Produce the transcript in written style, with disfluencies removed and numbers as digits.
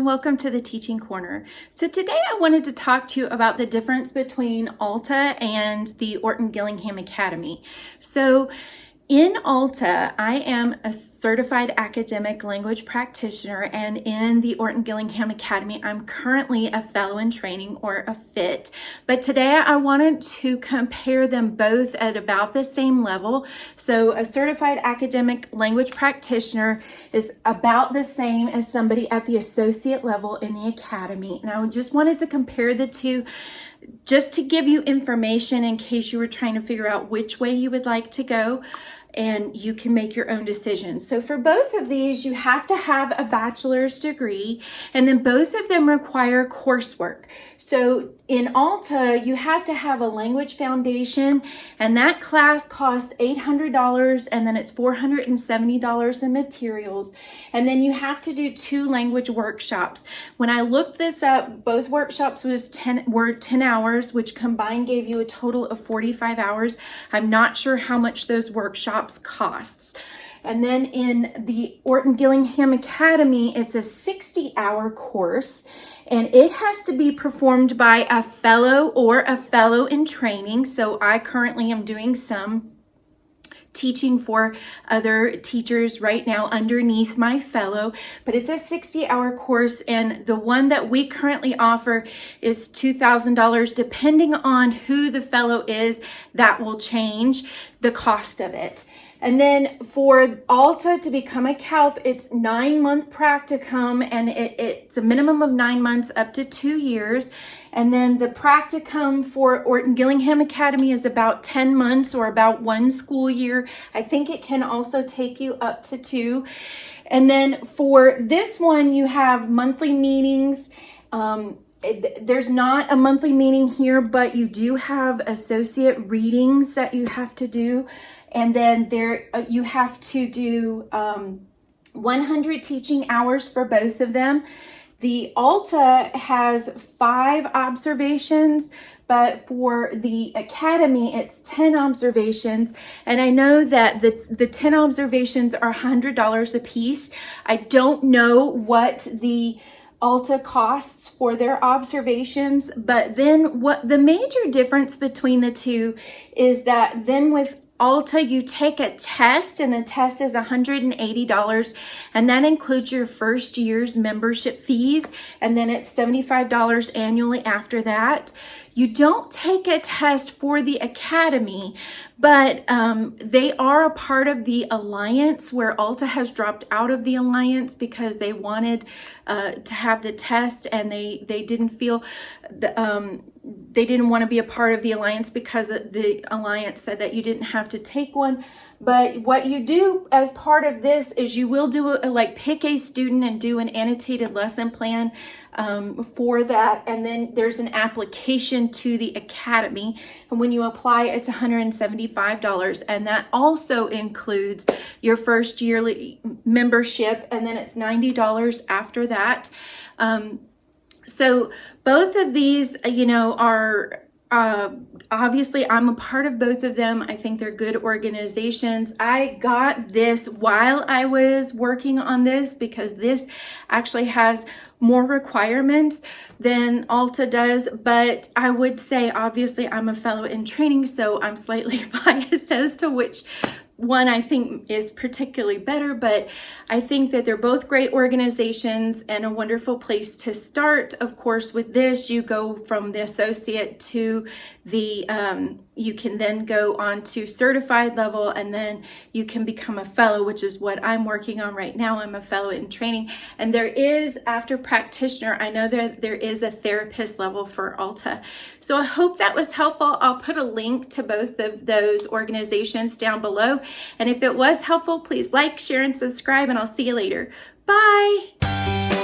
welcome to the Teaching Corner. So today I wanted to talk to you about the difference between Alta and the Orton-Gillingham Academy. So in Alta, I am a Certified Academic Language Practitioner, and in the Orton-Gillingham Academy, I'm currently a Fellow in Training, or a FIT. But today I wanted to compare them both at about the same level. So a Certified Academic Language Practitioner is about the same as somebody at the associate level in the Academy. And I just wanted to compare the two just to give you information in case you were trying to figure out which way you would like to go, and you can make your own decisions. So for both of these, you have to have a bachelor's degree, and then both of them require coursework. So in Alta, you have to have a language foundation, and that class costs $800, and then it's $470 in materials. And then you have to do 2 language workshops. When I looked this up, both workshops were 10 hours, which combined gave you a total of 45 hours. I'm not sure how much those workshops costs. And then in the Orton-Gillingham Academy, it's a 60-hour course, and it has to be performed by a fellow or a fellow in training. So I currently am doing some teaching for other teachers right now underneath my fellow, but it's a 60-hour course, and the one that we currently offer is $2,000. Depending on who the fellow is, that will change the cost of it. And then for Alta to become a CALP, it's 9-month practicum, and it's a minimum of 9 months up to 2 years. And then the practicum for Orton-Gillingham Academy is about 10 months or about 1 school year. I think it can also take you up to 2. And then for this one, you have monthly meetings. There's not a monthly meeting here, but you do have associate readings that you have to do. And then you have to do 100 teaching hours for both of them. The Alta has 5 observations, but for the Academy, it's 10 observations. And I know that the 10 observations are $100 a piece. I don't know what the Alta costs for their observations, but then what the major difference between the two is that then with Alta, you take a test, and the test is $180, and that includes your first year's membership fees, and then it's $75 annually after that. You don't take a test for the Academy, but they are a part of the Alliance, where Alta has dropped out of the Alliance because they wanted to have the test, and they didn't feel they didn't want to be a part of the Alliance because the Alliance said that you didn't have to take one. But what you do as part of this is you will do pick a student and do an annotated lesson plan for that. And then there's an application to the Academy. And when you apply, it's $175. And that also includes your first yearly membership. And then it's $90 after that. So both of these, are obviously I'm a part of both of them. I think they're good organizations. I got this while I was working on this because this actually has more requirements than Alta does, but I would say obviously I'm a fellow in training, so I'm slightly biased as to which one I think is particularly better, but I think that they're both great organizations and a wonderful place to start. Of course, with this, you go from the associate to the, you can then go on to certified level, and then you can become a fellow, which is what I'm working on right now. I'm a fellow in training, and there is, after practitioner, I know there is a therapist level for Alta. So I hope that was helpful. I'll put a link to both of those organizations down below. And if it was helpful, please like, share, and subscribe, and I'll see you later. Bye.